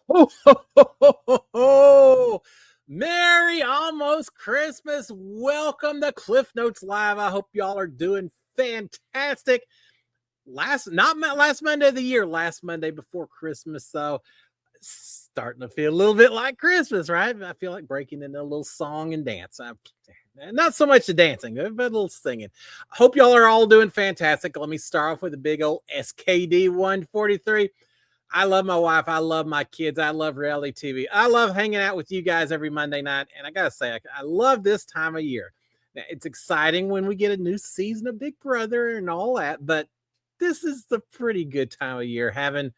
Ho, ho, ho, ho, ho, ho. Merry almost Christmas. Welcome to Cliff Notes Live. I hope y'all are doing fantastic. Last Monday of the year, last Monday before Christmas. So starting to feel a little bit like Christmas, right? I feel like breaking into a little song and dance. Not so much the dancing, but a little singing. I hope y'all are all doing fantastic. Let me start off with a big old SKD 143. I love my wife. I love my kids. I love reality TV. I love hanging out with you guys every Monday night. And I got to say, I love this time of year. It's exciting when we get a new season of Big Brother and all that. But this is the pretty good time of year, having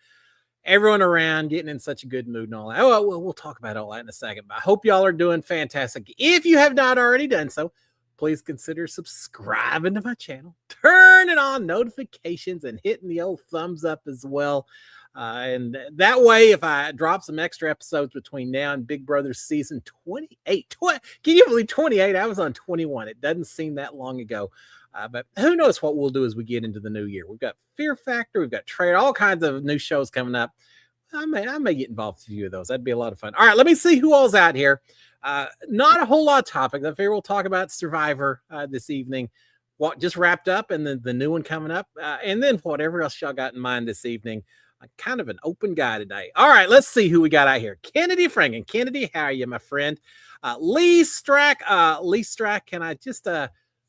everyone around, getting in such a good mood and all that. Oh, we'll talk about all that in a second. But I hope y'all are doing fantastic. If you have not already done so, please consider subscribing to my channel, turning on notifications, and hitting the old thumbs up as well. And that way, if I drop some extra episodes between now and Big Brother season 28, can you believe 28? I was on 21. It doesn't seem that long ago. But who knows what we'll do as we get into the new year. We've got Fear Factor, we've got Traitors, all kinds of new shows coming up. I may get involved in a few of those. That'd be a lot of fun. All right, let me see who all's out here. Not a whole lot of topics. I figure we'll talk about Survivor this evening. What just wrapped up, and then the new one coming up, and then whatever else y'all got in mind this evening. Kind of an open guy today. All right, let's see who we got out here. Kennedy Franken. Kennedy, how are you, my friend? Lee Strack. Lee Strack, can I just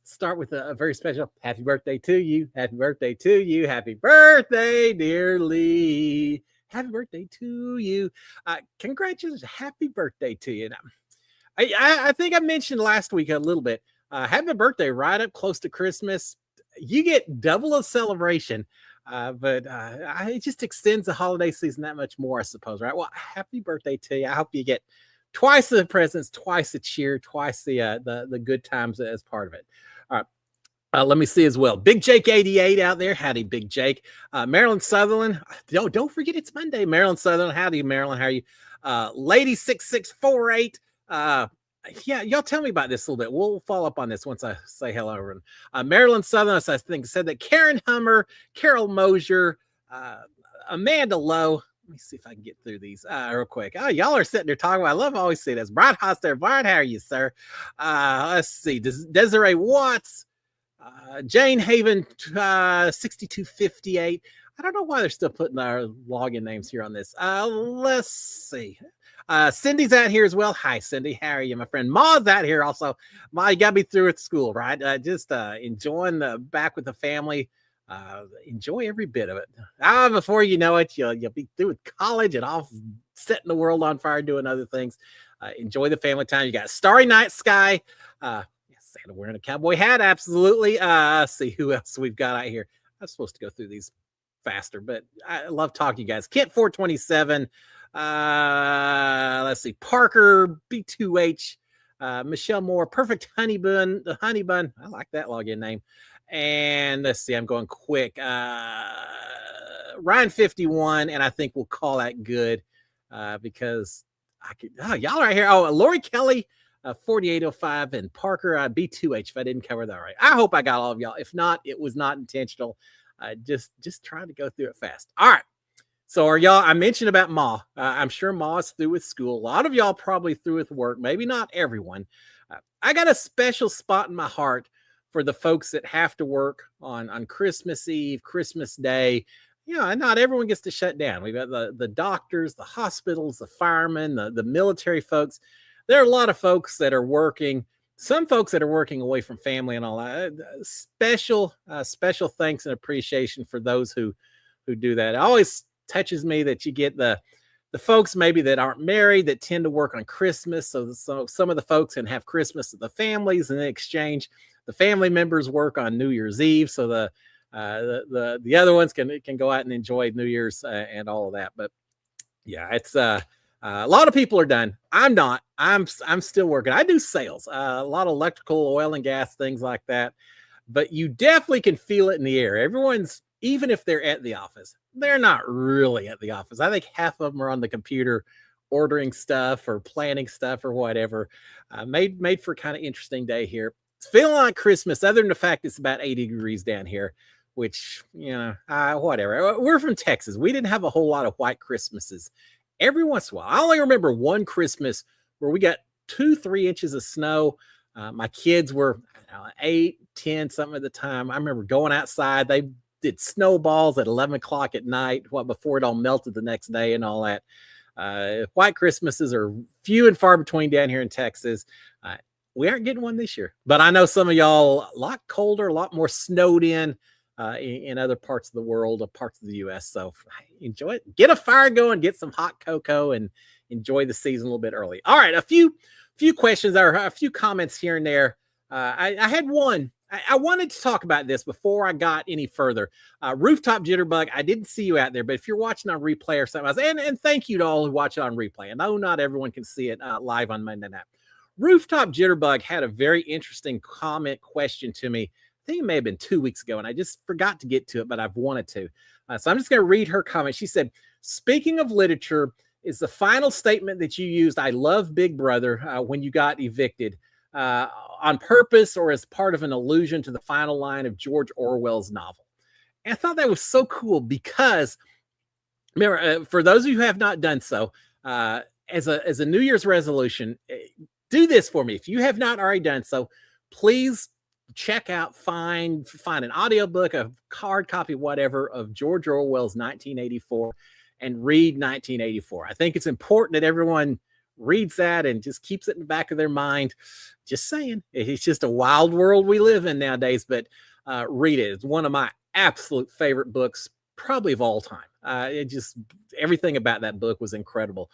start with a very special happy birthday to you? Happy birthday to you. Happy birthday, dear Lee. Happy birthday to you. Congratulations. Happy birthday to you. Now, I think I mentioned last week a little bit. Having a birthday right up close to Christmas, you get double a celebration. But it just extends the holiday season that much more, I suppose, right? Well, happy birthday to you. I hope you get twice the presents, twice the cheer, twice the good times as part of it. All right. Let me see as well. Big Jake 88 out there. Howdy, Big Jake. Marilyn Sutherland. Don't forget it's Monday. Marilyn Sutherland. Howdy, Marilyn. How are you? Lady 6648. Yeah, y'all tell me about this a little bit. We'll follow up on this once I say hello. Marilyn Southern, I think, said that Karen Hummer, Carol Mosier, Amanda Lowe. Let me see if I can get through these real quick. Oh, y'all are sitting there talking. I love always see this. Brian Hoster. Brian, how are you, sir? Let's see. Desiree Watts, Jane Haven, 6258. I don't know why they're still putting our login names here on this. Let's see. Cindy's out here as well. Hi, Cindy. How are you, my friend? Ma's out here also. Ma, you got to be through with school, right? Just enjoying back with the family. Enjoy every bit of it. Before you know it, you'll be through with college and off setting the world on fire, doing other things. Enjoy the family time. You got Starry Night Sky. Santa wearing a cowboy hat. Absolutely. Let's see who else we've got out here. I'm supposed to go through these faster, but I love talking to you guys. Kent 427. Let's see. Parker B2H. Michelle Moore. Perfect Honey Bun. The Honey Bun. I like that login name. And let's see. I'm going quick. Ryan 51, and I think we'll call that good because I could. Oh, y'all right here. Oh, Lori Kelly. 4805 and Parker B2H. If I didn't cover that right, I hope I got all of y'all. If not, it was not intentional. Just trying to go through it fast. All right. So are y'all? I mentioned about Ma. I'm sure Ma's through with school. A lot of y'all probably through with work. Maybe not everyone. I got a special spot in my heart for the folks that have to work on Christmas Eve, Christmas Day. You know, not everyone gets to shut down. We've got the doctors, the hospitals, the firemen, the military folks. There are a lot of folks that are working. Some folks that are working away from family and all that. Special thanks and appreciation for those who do that. It always touches me that you get the folks maybe that aren't married that tend to work on Christmas. So some of the folks can have Christmas with the families, and in exchange, the family members work on New Year's Eve. So the other ones can go out and enjoy New Year's and all of that. But yeah, it's a lot of people are done. I'm not. I'm still working. I do sales, a lot of electrical, oil and gas, things like that. But you definitely can feel it in the air. Everyone's, even if they're at the office, they're not really at the office. I think half of them are on the computer ordering stuff or planning stuff or whatever. Made for a kind of interesting day here. It's feeling like Christmas, other than the fact it's about 80 degrees down here, which, you know, whatever. We're from Texas. We didn't have a whole lot of white Christmases every once in a while. I only remember one Christmas where we got 2, 3 inches of snow. My kids were 8, 10, something at the time. I remember going outside. They did snowballs at 11 o'clock at night, before it all melted the next day and all that. White Christmases are few and far between down here in Texas. We aren't getting one this year, but I know some of y'all a lot colder, a lot more snowed in other parts of the world, parts of the U.S. So enjoy it. Get a fire going, get some hot cocoa, and enjoy the season a little bit early. All right, a few questions or a few comments here and there. I had one. I wanted to talk about this before I got any further. Rooftop Jitterbug, I didn't see you out there, but if you're watching on replay or something else, and thank you to all who watch it on replay. I know not everyone can see it live on Monday night. Rooftop Jitterbug had a very interesting comment question to me. I think it may have been 2 weeks ago, and I just forgot to get to it, but I've wanted to. So I'm just going to read her comment. She said, speaking of literature, is the final statement that you used, I love Big Brother, when you got evicted, on purpose or as part of an allusion to the final line of George Orwell's novel? And I thought that was so cool because, remember, for those of you who have not done so, as a New Year's resolution, do this for me. If you have not already done so, please check out, find an audiobook, a hard copy, whatever, of George Orwell's 1984 and read 1984. I think it's important that everyone reads that and just keeps it in the back of their mind. Just saying, it's just a wild world we live in nowadays, but read it. It's one of my absolute favorite books, probably of all time. Everything about that book was incredible.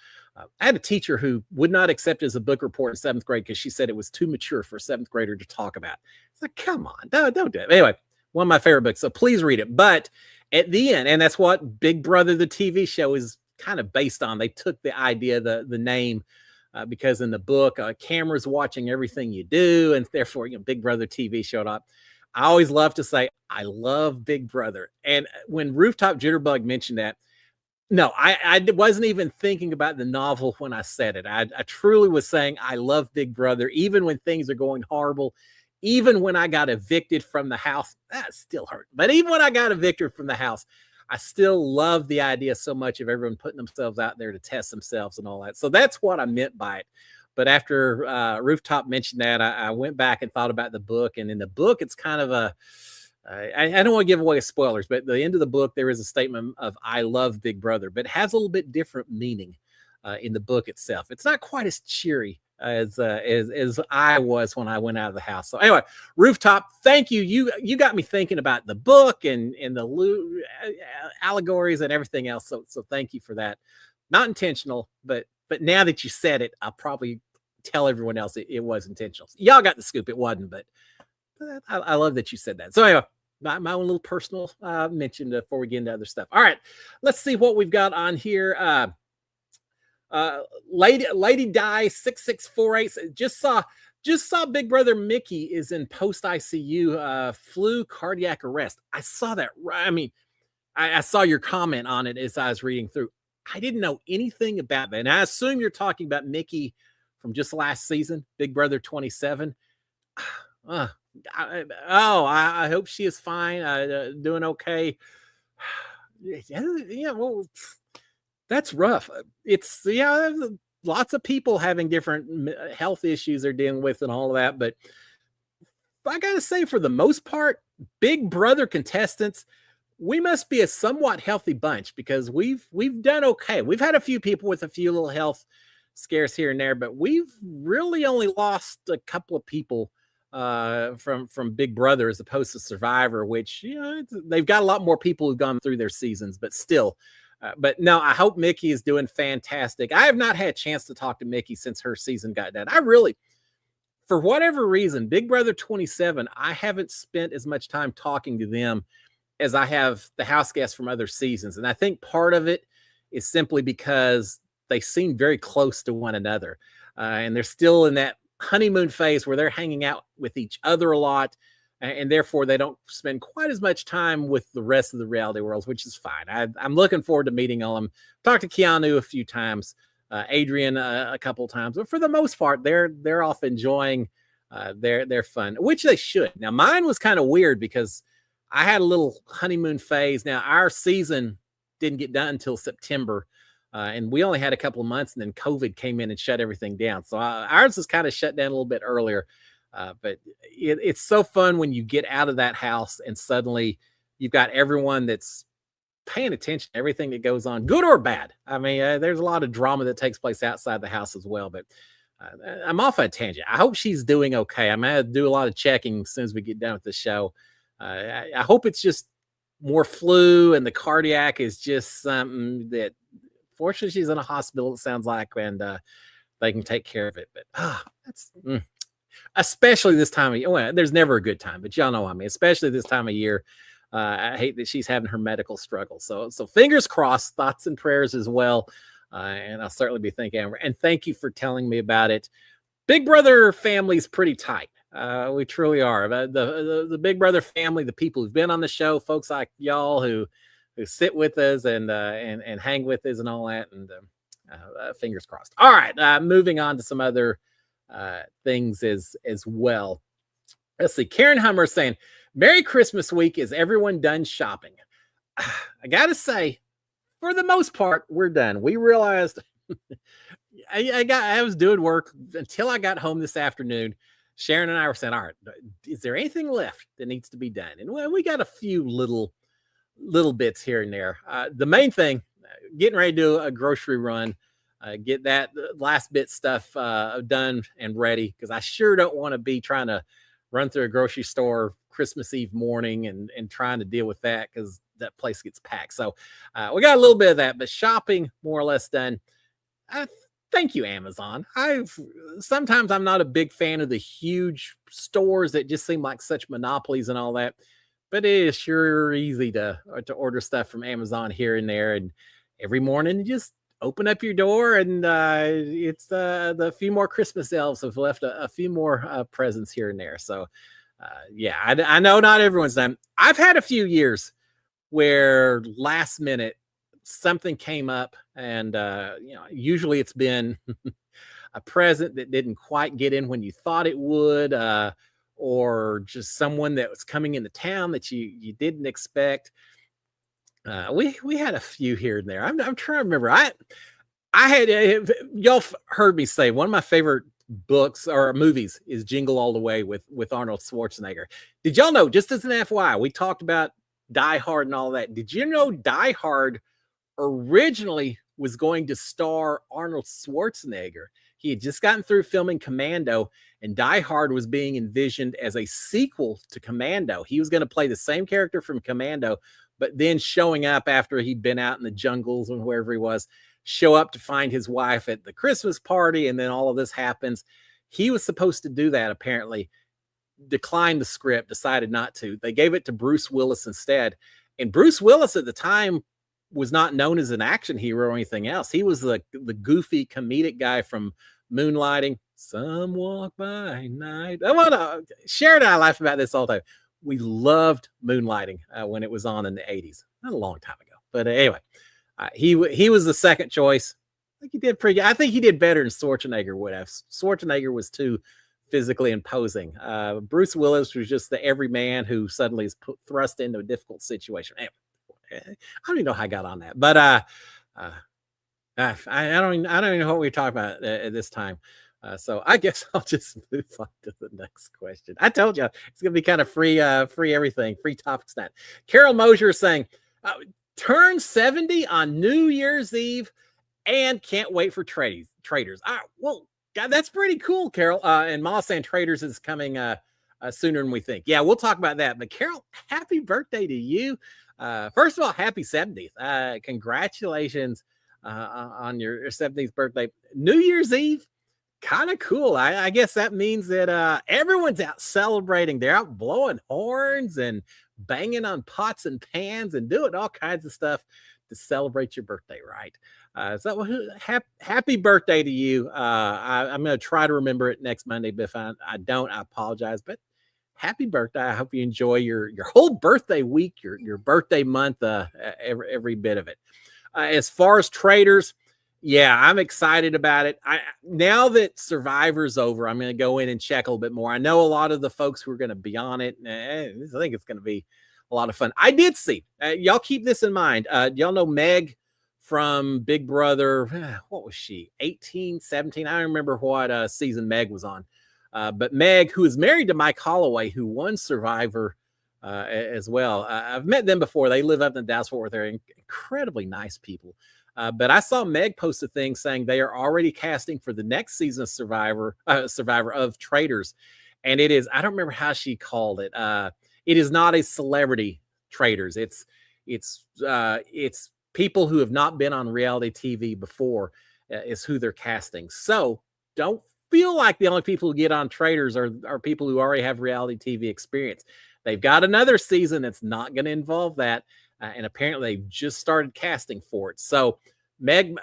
I had a teacher who would not accept it as a book report in 7th grade because she said it was too mature for a 7th grader to talk about. It's like, come on, don't do it. Anyway, one of my favorite books, so please read it. But at the end, and that's what Big Brother, the TV show, is kind of based on. They took the idea, the name, because in the book, cameras watching everything you do, and therefore, Big Brother TV showed up. I always love to say, I love Big Brother. And when Rooftop Jitterbug mentioned that, no, I wasn't even thinking about the novel when I said it. I truly was saying, I love Big Brother, even when things are going horrible, even when I got evicted from the house. That still hurt. But even when I got evicted from the house, I still love the idea so much of everyone putting themselves out there to test themselves and all that. So that's what I meant by it. But after Rooftop mentioned that, I went back and thought about the book. And in the book, it's kind of I don't want to give away spoilers, but at the end of the book, there is a statement of I love Big Brother, but it has a little bit different meaning in the book itself. It's not quite as cheery as I was when I went out of the house. So anyway, Rooftop, thank you. You got me thinking about the book and the allegories and everything else. So thank you for that. Not intentional, but now that you said it, I'll probably tell everyone else it was intentional. Y'all got the scoop. It wasn't, but I love that you said that. So anyway, my own little personal mention before we get into other stuff. All right, let's see what we've got on here. Lady Die 6648 just saw Big Brother Mickey is in post ICU flu cardiac arrest. I saw that. I mean, I saw your comment on it as I was reading through. I didn't know anything about that, and I assume you're talking about Mickey from just last season, Big Brother 27. I hope she is fine, doing okay. Yeah, well, that's rough. It's lots of people having different health issues they're dealing with and all of that. But I gotta say, for the most part, Big Brother contestants, we must be a somewhat healthy bunch because we've done okay. We've had a few people with a few little health scares here and there, but we've really only lost a couple of people from Big Brother as opposed to Survivor, which they've got a lot more people who've gone through their seasons, but still. But no, I hope Mickey is doing fantastic. I have not had a chance to talk to Mickey since her season got done. I really, for whatever reason, Big Brother 27, I haven't spent as much time talking to them as I have the house guests from other seasons. And I think part of it is simply because they seem very close to one another. And they're still in that honeymoon phase where they're hanging out with each other a lot. And therefore, they don't spend quite as much time with the rest of the reality worlds, which is fine. I'm looking forward to meeting all of them. Talked to Keanu a few times, Adrian a couple of times. But for the most part, they're off enjoying their fun, which they should. Now, mine was kind of weird because I had a little honeymoon phase. Now, our season didn't get done until September. and we only had a couple of months, and then COVID came in and shut everything down. So ours was kind of shut down a little bit earlier. But it's so fun when you get out of that house and suddenly you've got everyone that's paying attention to everything that goes on, good or bad. I mean, there's a lot of drama that takes place outside the house as well. But I'm off on a tangent. I hope she's doing okay. I'm gonna do a lot of checking as soon as we get done with the show. I hope it's just more flu, and the cardiac is just something that, fortunately, she's in a hospital. It sounds like, and they can take care of it. But that's especially this time of year. Well, there's never a good time, but y'all know what I mean. Especially this time of year. I hate that she's having her medical struggle. So fingers crossed, thoughts and prayers as well. And I'll certainly be thinking. And thank you for telling me about it. Big Brother family is pretty tight. We truly are. The Big Brother family, the people who've been on the show, folks like y'all who sit with us and hang with us and all that. And fingers crossed. All right, moving on to some other things as well. Let's see. Karen Hummer saying, Merry Christmas week. Is everyone done shopping? I gotta say, for the most part, we're done. We realized I was doing work until I got home this afternoon. Sharon and I were saying, all right, is there anything left that needs to be done? And well, we got a few little bits here and there. The main thing, getting ready to do a grocery run, get that last bit stuff done and ready, because I sure don't want to be trying to run through a grocery store Christmas Eve morning and trying to deal with that, because that place gets packed. So we got a little bit of that, but shopping more or less done. Thank you, Amazon. Sometimes I'm not a big fan of the huge stores that just seem like such monopolies and all that, but it is sure easy to order stuff from Amazon here and there. And every morning, you just open up your door, and it's the few more Christmas elves have left a few more presents here and there. So yeah, I know not everyone's done. I've had a few years where last minute something came up, and usually it's been a present that didn't quite get in when you thought it would, or just someone that was coming into town that you didn't expect. We had a few here and there. I'm trying to remember. I had y'all heard me say one of my favorite books or movies is Jingle All the Way with Arnold Schwarzenegger. Did y'all know, just as an FYI, we talked about Die Hard and all that. Did you know Die Hard originally was going to star Arnold Schwarzenegger? He had just gotten through filming Commando, and Die Hard was being envisioned as a sequel to Commando. He was going to play the same character from Commando, but then showing up after he'd been out in the jungles and wherever he was, show up to find his wife at the Christmas party, and then all of this happens. He was supposed to do that, apparently, declined the script, decided not to. They gave it to Bruce Willis instead. And Bruce Willis at the time was not known as an action hero or anything else. He was the goofy comedic guy from Moonlighting. Some walk by night. Sharon and I laugh about this all the time. We loved Moonlighting when it was on in the 80s. Not a long time ago. But anyway, he was the second choice. I think he did pretty good. I think he did better than Schwarzenegger would have. Schwarzenegger was too physically imposing. Bruce Willis was just the everyman who suddenly is thrust into a difficult situation. Anyway, I don't even know how I got on that, but I don't even know what we were talking about at this time. So I guess I'll just move on to the next question. I told you it's gonna be kind of free everything, free topics. That Carol Mosier is saying, turn 70 on New Year's Eve, and can't wait for Traitors. Well, God, that's pretty cool, Carol. And Ma saying Traitors is coming sooner than we think. Yeah, we'll talk about that. But Carol, happy birthday to you. First of all, happy 70th. Congratulations on your 70th birthday. New Year's Eve, kind of cool. I guess that means that everyone's out celebrating. They're out blowing horns and banging on pots and pans and doing all kinds of stuff to celebrate your birthday, right? So happy birthday to you. I'm going to try to remember it next Monday, but if I don't, I apologize. But happy birthday. I hope you enjoy your whole birthday week, your birthday month, every bit of it. As far as Traitors, yeah, I'm excited about it. Now that Survivor's over, I'm going to go in and check a little bit more. I know a lot of the folks who are going to be on it. I think it's going to be a lot of fun. I did see, y'all keep this in mind. Y'all know Meg from Big Brother. What was she? 18, 17. I don't remember what season Meg was on. But Meg, who is married to Mike Holloway, who won Survivor as well. I've met them before. They live up in the Dallas-Fort Worth area. Incredibly nice people. But I saw Meg post a thing saying they are already casting for the next season of Survivor of Traitors. And it is, I don't remember how she called it. It is not a celebrity Traitors. It's people who have not been on reality TV before is who they're casting. So don't feel like the only people who get on Traitors are people who already have reality TV experience. They've got another season that's not going to involve that. And apparently they've just started casting for it. So Meg,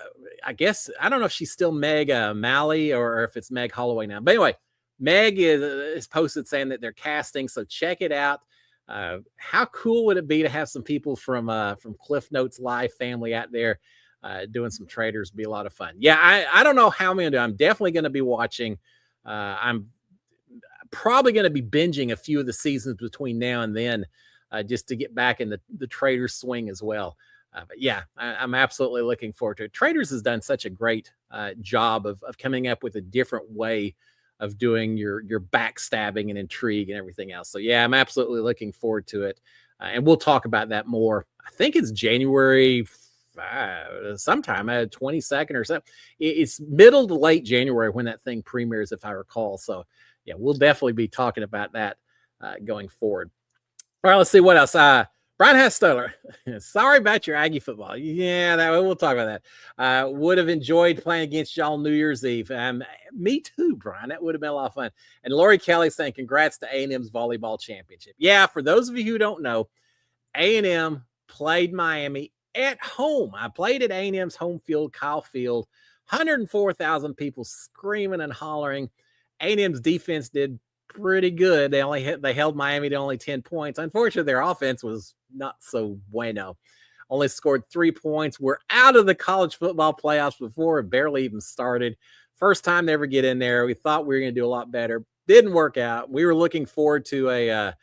I guess, I don't know if she's still Meg Malley or if it's Meg Holloway now. But anyway, Meg is posted saying that they're casting. So check it out. How cool would it be to have some people from Cliff Notes Live family out there doing some Traitors? Be a lot of fun. Yeah, I don't know how I'm going to do. I'm definitely going to be watching. I'm probably going to be binging a few of the seasons between now and then just to get back in the Traitors swing as well. But yeah, I'm absolutely looking forward to it. Traitors has done such a great job of coming up with a different way of doing your backstabbing and intrigue and everything else. So yeah, I'm absolutely looking forward to it. And we'll talk about that more. I think it's January sometime 22nd or something. It's middle to late January when that thing premieres, if I recall. So yeah, we'll definitely be talking about that going forward. All right, let's see what else. Brian Hastoler, sorry about your Aggie football. Yeah, we'll talk about that. Would have enjoyed playing against y'all New Year's Eve. Me too, Brian. That would have been a lot of fun. And Lori Kelly saying congrats to A&M's volleyball championship. Yeah, for those of you who don't know, A&M played Miami at home. I played at A&M's home field, Kyle Field. 104,000 people screaming and hollering. A&M's defense did pretty good. They held Miami to only 10 points. Unfortunately, their offense was not so bueno. Only scored 3 points. We're out of the college football playoffs before it barely even started. First time they ever get in there. We thought we were going to do a lot better. Didn't work out. We were looking forward to a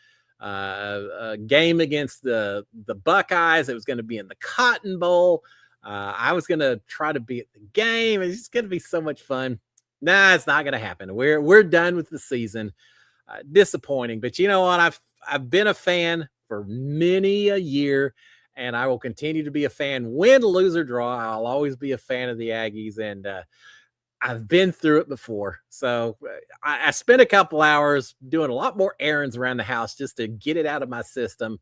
game against the Buckeyes. It was going to be in the Cotton Bowl. I was going to try to be at the game. It's just going to be so much fun. Nah, it's not going to happen. We're done with the season. Disappointing, but you know what? I've been a fan for many a year, and I will continue to be a fan. Win, lose, or draw, I'll always be a fan of the Aggies, and I've been through it before. So I spent a couple hours doing a lot more errands around the house just to get it out of my system,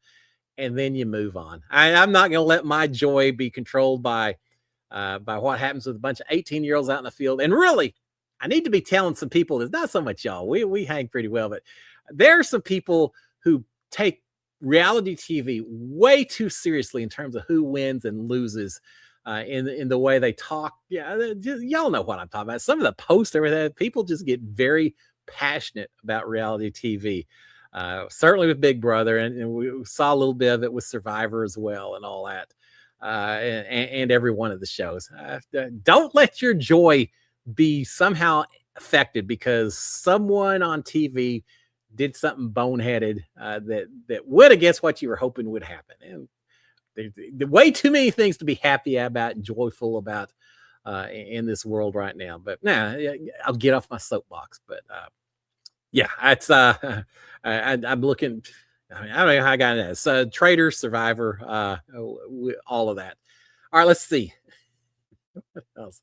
and then you move on. I'm not going to let my joy be controlled by what happens with a bunch of 18-year-olds out in the field. And really, I need to be telling some people, it's not so much y'all. We hang pretty well, but there are some people who take reality TV way too seriously in terms of who wins and loses in the way they talk. Yeah, y'all know what I'm talking about. Some of the posts, everything, people just get very passionate about reality TV. Certainly with Big Brother, and we saw a little bit of it with Survivor as well, and all that, and every one of the shows. Don't let your joy be somehow affected because someone on TV did something boneheaded that would against what you were hoping would happen. And there's way too many things to be happy about and joyful about in this world right now. But I'll get off my soapbox. But yeah, it's I'm looking. I don't know how I got into this. Traitors, Survivor, all of that. All right, let's see. What else?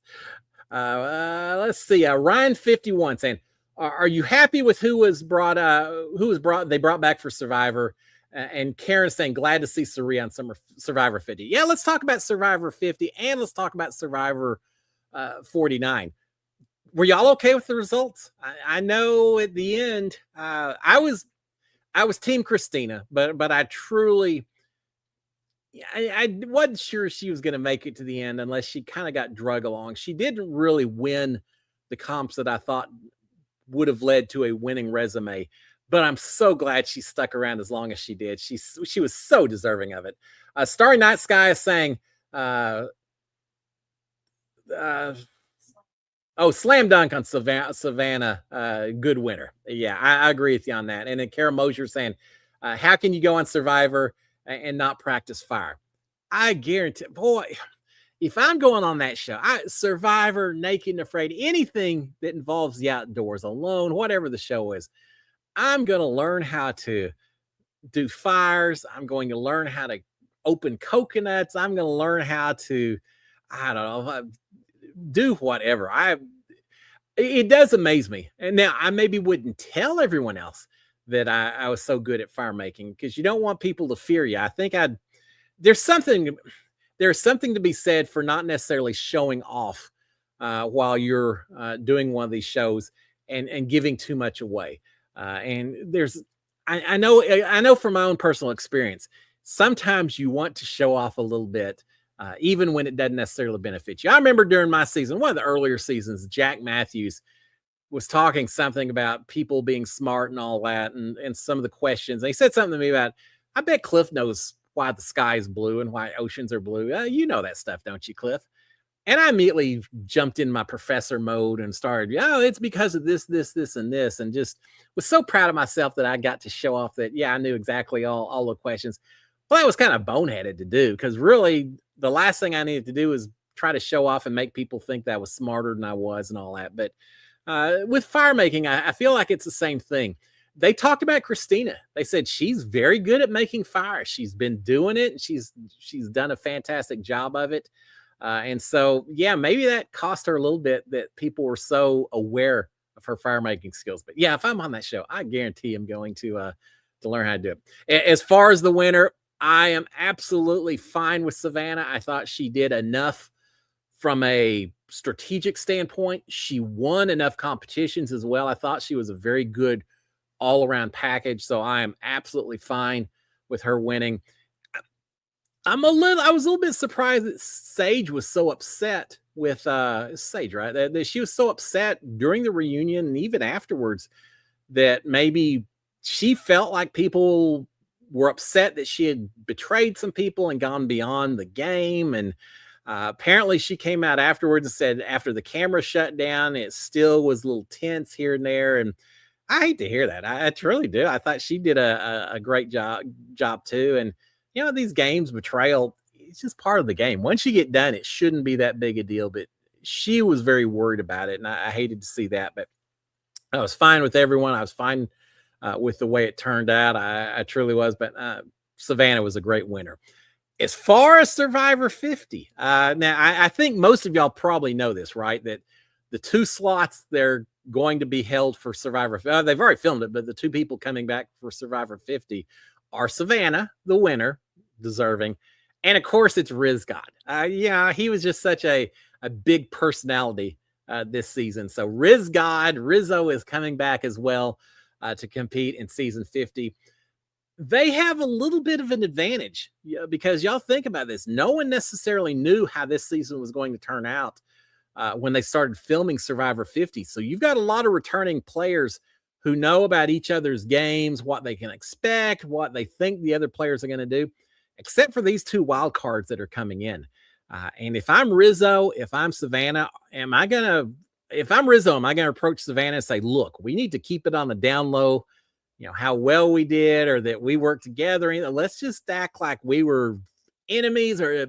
Let's see. Ryan 51 saying, "Are you happy with who was brought? They brought back for Survivor?" And Karen saying, "Glad to see Suri on Survivor 50." Yeah, let's talk about Survivor 50 and let's talk about Survivor 49. Were y'all okay with the results? I know at the end, I was Team Christina, but I truly. I wasn't sure she was going to make it to the end unless she kind of got drug along. She didn't really win the comps that I thought would have led to a winning resume, but I'm so glad she stuck around as long as she did. She was so deserving of it. Starry Night Sky is saying, slam dunk on Savannah. Good winner. Yeah, I agree with you on that. And then Kara Mosier saying, how can you go on Survivor and not practice fire? I guarantee, boy, if I'm going on that show, Survivor, Naked and Afraid, anything that involves the outdoors, alone, whatever the show is, I'm going to learn how to do fires. I'm going to learn how to open coconuts. I'm going to learn how to, I don't know, do whatever. It does amaze me. And now I maybe wouldn't tell everyone else that I was so good at fire making because you don't want people to fear you. I think there's something there's something to be said for not necessarily showing off while you're doing one of these shows and giving too much away. And there's I know from my own personal experience, sometimes you want to show off a little bit, even when it doesn't necessarily benefit you. I remember during my season, one of the earlier seasons, Jack Matthews was talking something about people being smart and all that, and some of the questions. And he said something to me about, I bet Cliff knows why the sky is blue and why oceans are blue. You know that stuff, don't you, Cliff? And I immediately jumped in my professor mode and started, oh, it's because of this, this, this, and this, and just was so proud of myself that I got to show off that, yeah, I knew exactly all the questions. Well, that was kind of boneheaded to do because really the last thing I needed to do was try to show off and make people think that I was smarter than I was and all that. But with fire making, I feel like it's the same thing. They talked about Christina. They said she's very good at making fire. She's been doing it, and she's done a fantastic job of it. And so, yeah, maybe that cost her a little bit that people were so aware of her fire making skills. But yeah, if I'm on that show, I guarantee I'm going to learn how to do it. As far as the winner, I am absolutely fine with Savannah. I thought she did enough from a strategic standpoint. She won enough competitions as well. I thought she was a very good all-around package. So I am absolutely fine with her winning. I was a little bit surprised that Sage was so upset with Sage, right? That she was so upset during the reunion and even afterwards that maybe she felt like people were upset that she had betrayed some people and gone beyond the game. And apparently she came out afterwards and said after the camera shut down, it still was a little tense here and there. And I hate to hear that. I truly do. I thought she did a great job too. And these games, betrayal, it's just part of the game. Once you get done, it shouldn't be that big a deal. But she was very worried about it, and I hated to see that. But I was fine with everyone. I was fine with the way it turned out. I truly was. But Savannah was a great winner. As far as Survivor 50, now I think most of y'all probably know this, right? That the 2 slots they're going to be held for Survivor. They've already filmed it, but the 2 people coming back for Survivor 50 are Savannah, the winner, deserving, and of course it's Riz God. Yeah, he was just such a big personality this season. So Rizzo is coming back as well to compete in season 50. They have a little bit of an advantage because y'all think about this. No one necessarily knew how this season was going to turn out when they started filming Survivor 50. So you've got a lot of returning players who know about each other's games, what they can expect, what they think the other players are going to do, except for these 2 wild cards that are coming in. And if I'm Rizzo, if I'm Savannah, am I going to approach Savannah and say, look, we need to keep it on the down low, how well we did or that we worked together. Let's just act like we were enemies or,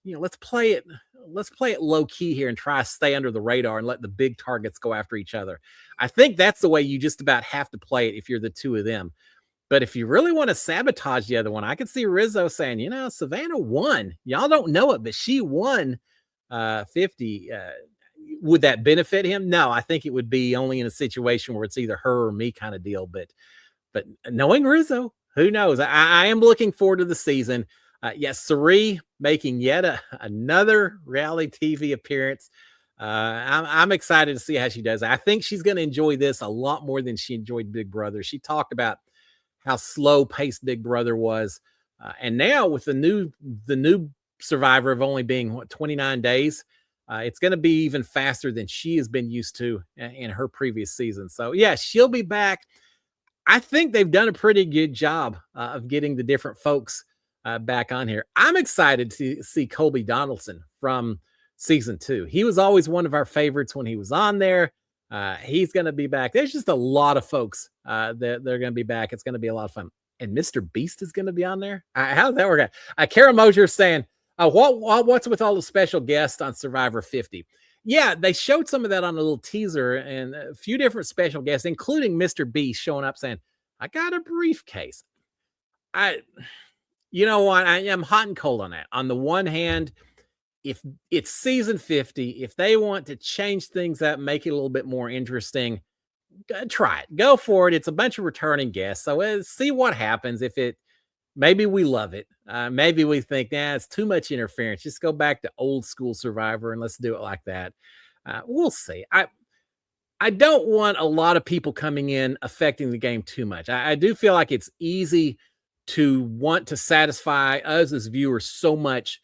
let's play it low key here and try to stay under the radar and let the big targets go after each other. I think that's the way you just about have to play it if you're the 2 of them. But if you really want to sabotage the other one, I could see Rizzo saying, Savannah won. Y'all don't know it, but she won 50. Would that benefit him? No, I think it would be only in a situation where it's either her or me kind of deal. But knowing Rizzo, who knows? I am looking forward to the season. Yes, Sari making yet another reality TV appearance. I'm excited to see how she does. I think she's going to enjoy this a lot more than she enjoyed Big Brother. She talked about how slow paced Big Brother was. And now with the new Survivor of only being 29 days, it's going to be even faster than she has been used to in her previous season. So yeah, she'll be back. I think they've done a pretty good job of getting the different folks back on here. I'm excited to see Colby Donaldson from season 2. He was always one of our favorites when he was on there. He's going to be back. There's just a lot of folks that they're going to be back. It's going to be a lot of fun. And Mr. Beast is going to be on there. How's that work out? Kara Mosier saying, What's with all the special guests on Survivor 50? Yeah, they showed some of that on a little teaser and a few different special guests, including Mr. Beast showing up saying, "I got a briefcase." I, you know what? I am hot and cold on that. On the one hand, if it's season 50, if they want to change things up, make it a little bit more interesting, try it. Go for it. It's a bunch of returning guests. So see what happens. If it maybe we love it. Maybe we think, nah, it's too much interference. Just go back to old school Survivor and let's do it like that. We'll see. I don't want a lot of people coming in affecting the game too much. I do feel like it's easy to want to satisfy us as viewers so much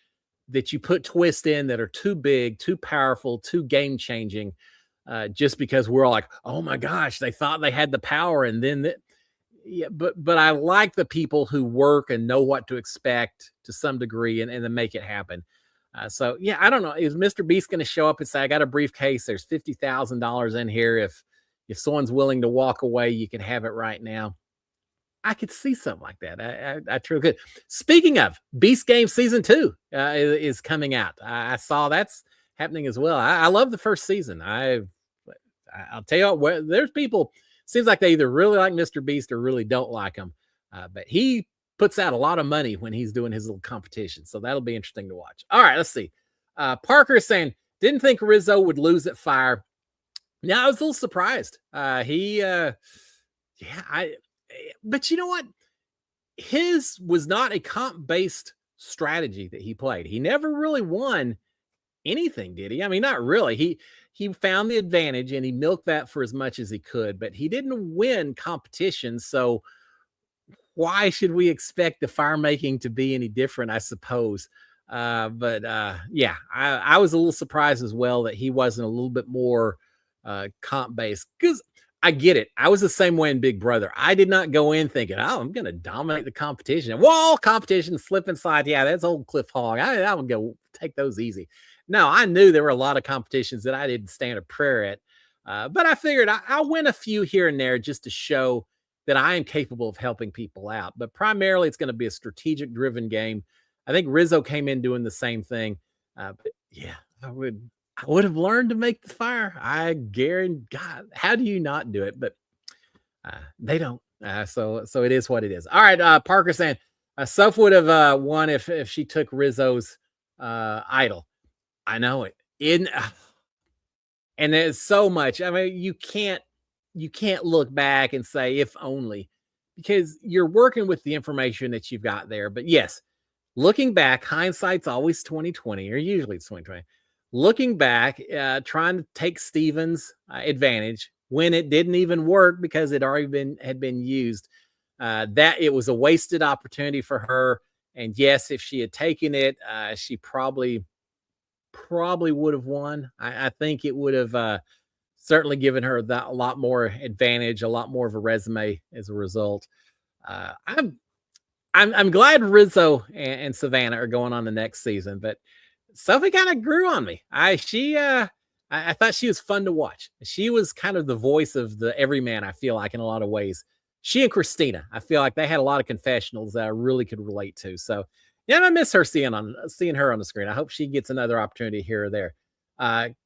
that you put twists in that are too big, too powerful, too game changing, just because we're all like, oh my gosh, they thought they had the power, and then yeah, but I like the people who work and know what to expect to some degree and then make it happen. So yeah, I don't know. Is Mr. Beast going to show up and say, "I got a briefcase. There's $50,000 in here. If someone's willing to walk away, you can have it right now." I could see something like that. I truly could. Speaking of Beast Game season 2 is coming out. I saw that's happening as well. I love the first season. I'll tell you what, there's people, seems like they either really like Mr. Beast or really don't like him. But he puts out a lot of money when he's doing his little competition. So that'll be interesting to watch. All right, let's see. Parker is saying, didn't think Rizzo would lose at Fire. Now I was a little surprised. But you know what? His was not a comp based strategy that he played. He never really won anything, did he? I mean, not really. He found the advantage and he milked that for as much as he could, but he didn't win competition. So why should we expect the fire making to be any different? I suppose. Yeah, I was a little surprised as well that he wasn't a little bit more comp based because I get it. I was the same way in Big Brother. I did not go in thinking, oh, I'm going to dominate the competition. Wall competition, slip and slide. Yeah, that's old Cliff Hog. I would go take those easy. No, I knew there were a lot of competitions that I didn't stand a prayer at. But I figured I'll win a few here and there just to show that I am capable of helping people out. But primarily, it's going to be a strategic driven game. I think Rizzo came in doing the same thing. But yeah, I would have learned to make the fire. I guarantee God, how do you not do it? But they don't. So it is what it is. All right. Parker saying Soph would have won if she took Rizzo's idol. I know it. And there's so much. I mean, you can't look back and say if only, because you're working with the information that you've got there. But yes, looking back, hindsight's always 2020, or usually it's 2020. Looking back, trying to take Steven's advantage when it didn't even work because it already had been used. That it was a wasted opportunity for her. And yes, if she had taken it, she probably would have won. I think it would have certainly given her that a lot more advantage, a lot more of a resume as a result. I'm glad Rizzo and Savannah are going on the next season, but Sophie kind of grew on me. I thought she was fun to watch. She was kind of the voice of the everyman, I feel like, in a lot of ways. She and Christina, I feel like they had a lot of confessionals that I really could relate to. So yeah, I miss her seeing her on the screen. I hope she gets another opportunity here or there.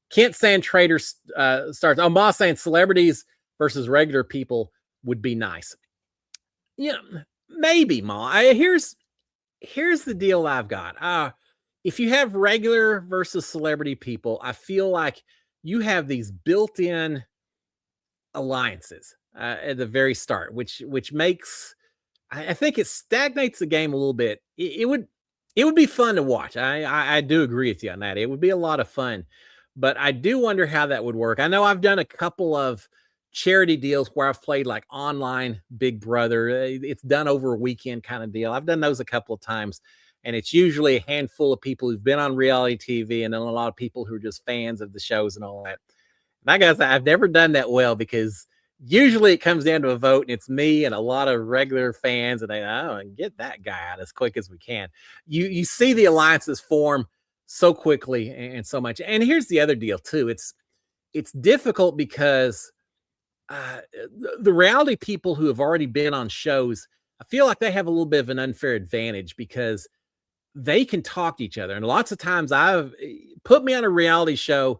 Kent saying Traitors starts. Oh, Ma saying celebrities versus regular people would be nice. Yeah, maybe, Ma. Here's the deal I've got. If you have regular versus celebrity people, I feel like you have these built-in alliances at the very start, which makes I think it stagnates the game a little bit. It would be fun to watch. I do agree with you on that. It would be a lot of fun, but I do wonder how that would work. I know I've done a couple of charity deals where I've played like online Big Brother. It's done over a weekend kind of deal. I've done those a couple of times, and it's usually a handful of people who've been on reality TV and then a lot of people who are just fans of the shows and all that. And I gotta say, I've never done that well because usually it comes down to a vote and it's me and a lot of regular fans and get that guy out as quick as we can. You see the alliances form so quickly and so much. And here's the other deal too. It's difficult because the reality people who have already been on shows, I feel like they have a little bit of an unfair advantage because they can talk to each other. And lots of times I've put me on a reality show.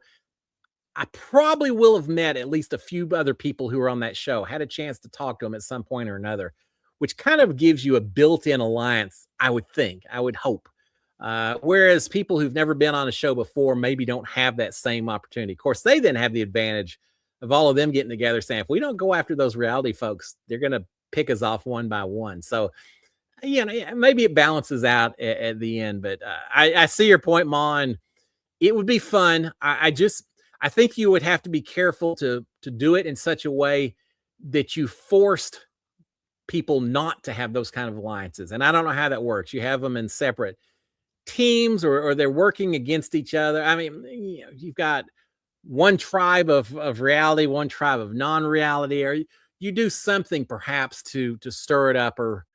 I probably will have met at least a few other people who were on that show, had a chance to talk to them at some point or another, which kind of gives you a built-in alliance, I would think, I would hope. Whereas people who've never been on a show before maybe don't have that same opportunity. Of course, they then have the advantage of all of them getting together saying, if we don't go after those reality folks, they're going to pick us off one by one. So, yeah, maybe it balances out at the end. But I see your point, Ma, and it would be fun. I think you would have to be careful to do it in such a way that you forced people not to have those kind of alliances. And I don't know how that works. You have them in separate teams, or they're working against each other. I mean, you've got one tribe of reality, one tribe of non-reality, or you do something perhaps to stir it up. Or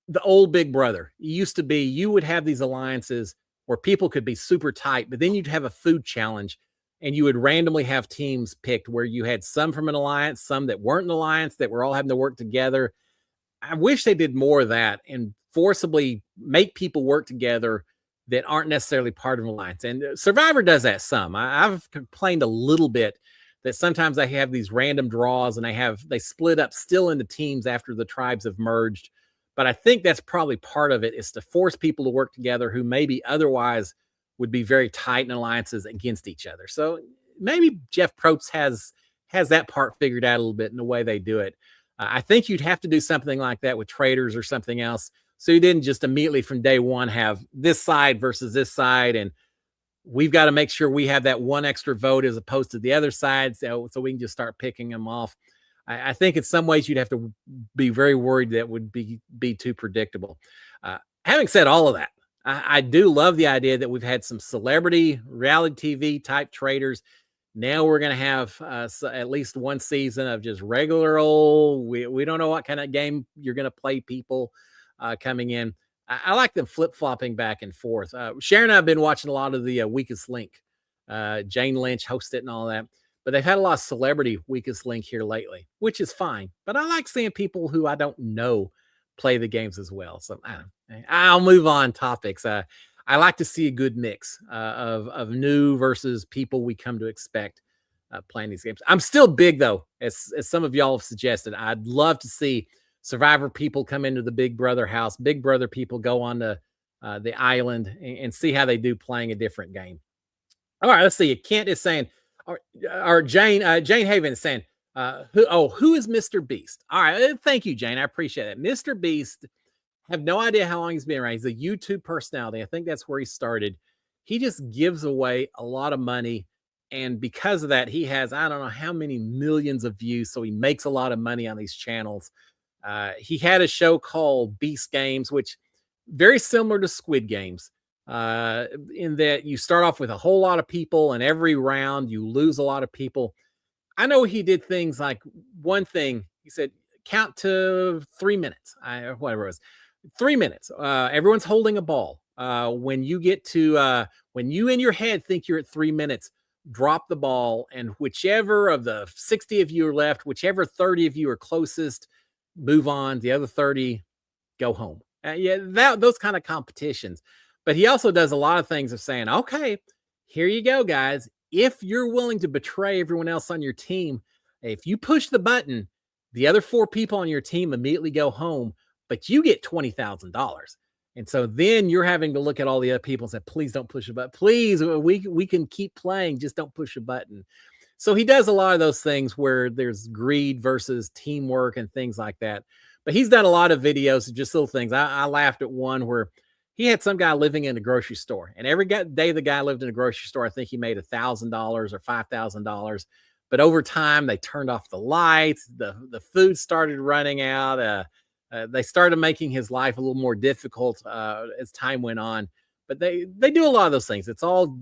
the old Big Brother, it used to be you would have these alliances where people could be super tight, but then you'd have a food challenge and you would randomly have teams picked where you had some from an alliance, some that weren't an alliance, that were all having to work together. I wish they did more of that and forcibly make people work together that aren't necessarily part of an alliance. And Survivor does that some. I've complained a little bit that sometimes they have these random draws and they split up still into teams after the tribes have merged. But I think that's probably part of it, is to force people to work together who maybe otherwise would be very tight in alliances against each other. So maybe Jeff Probst has that part figured out a little bit in the way they do it. I think you'd have to do something like that with Traitors or something else, so you didn't just immediately from day one have this side versus this side, and we've got to make sure we have that one extra vote as opposed to the other side, so we can just start picking them off. I think in some ways you'd have to be very worried that would be too predictable. Having said all of that, I do love the idea that we've had some celebrity reality TV type traders. Now we're going to have at least one season of just regular old. We don't know what kind of game you're going to play people coming in. I like them flip-flopping back and forth. Sharon and I have been watching a lot of the Weakest Link. Jane Lynch hosted it and all that. But they've had a lot of celebrity Weakest Link here lately, which is fine. But I like seeing people who I don't know play the games as well. So I'll move on topics. I like to see a good mix of new versus people we come to expect playing these games. I'm still big, though, as some of y'all have suggested. I'd love to see Survivor people come into the Big Brother house, Big Brother people go on to the island and see how they do playing a different game. All right, let's see. Kent is saying, or Jane Haven is saying, who is Mr. Beast? All right, thank you, Jane. I appreciate it. Mr. Beast, have no idea how long he's been around. He's a YouTube personality. I think that's where he started. He just gives away a lot of money. And because of that, he has, I don't know how many millions of views. So he makes a lot of money on these channels. He had a show called Beast Games, which very similar to Squid Games, in that you start off with a whole lot of people and every round you lose a lot of people. I know he did things like, one thing he said, count to 3 minutes. Whatever it was. 3 minutes. Everyone's holding a ball. When you get to when you in your head think you're at 3 minutes, drop the ball, and whichever of the 60 of you are left, whichever 30 of you are closest, move on. The other 30 go home. Those kind of competitions. But he also does a lot of things of saying, okay, here you go, guys. If you're willing to betray everyone else on your team, if you push the button, the other 4 people on your team immediately go home, but you get $20,000. And so then you're having to look at all the other people and say, please don't push a button. Please, we can keep playing. Just don't push a button. So he does a lot of those things where there's greed versus teamwork and things like that. But he's done a lot of videos of just little things. I laughed at one where he had some guy living in a grocery store, and every day the guy lived in a grocery store, I think he made $1,000 or $5,000. But over time, they turned off the lights. The food started running out. They started making his life a little more difficult as time went on. But they do a lot of those things. It's all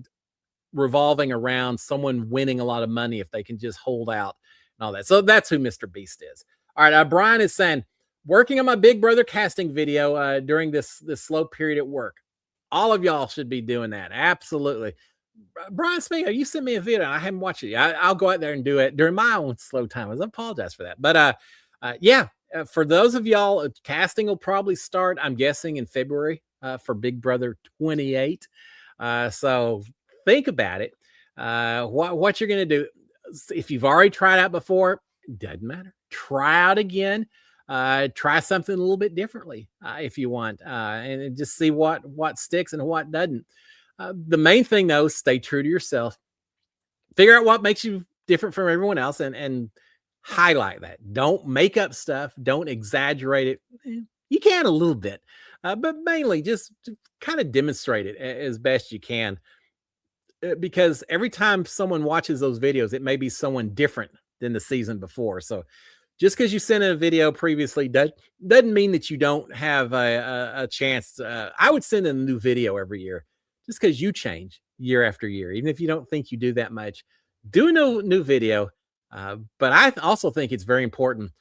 revolving around someone winning a lot of money if they can just hold out and all that. So that's who Mr. Beast is. All right, Brian is saying, working on my Big Brother casting video during this slow period at work. All of y'all should be doing that. Absolutely. Brian Smith, you sent me a video. I haven't watched it. I'll go out there and do it during my own slow time. I apologize for that. But for those of y'all, casting will probably start, I'm guessing, in February. for Big Brother 28. So think about it. What you're going to do. If you've already tried out before, doesn't matter. Try out again. Try something a little bit differently if you want, and just see what sticks and what doesn't. The main thing, though, stay true to yourself. Figure out what makes you different from everyone else, and highlight that. Don't make up stuff. Don't exaggerate it. You can a little bit, but mainly just to kind of demonstrate it as best you can. Because every time someone watches those videos, it may be someone different than the season before. So just because you sent in a video previously doesn't mean that you don't have a chance. I would send in a new video every year just because you change year after year. Even if you don't think you do that much, do a new video. But I also think it's very important.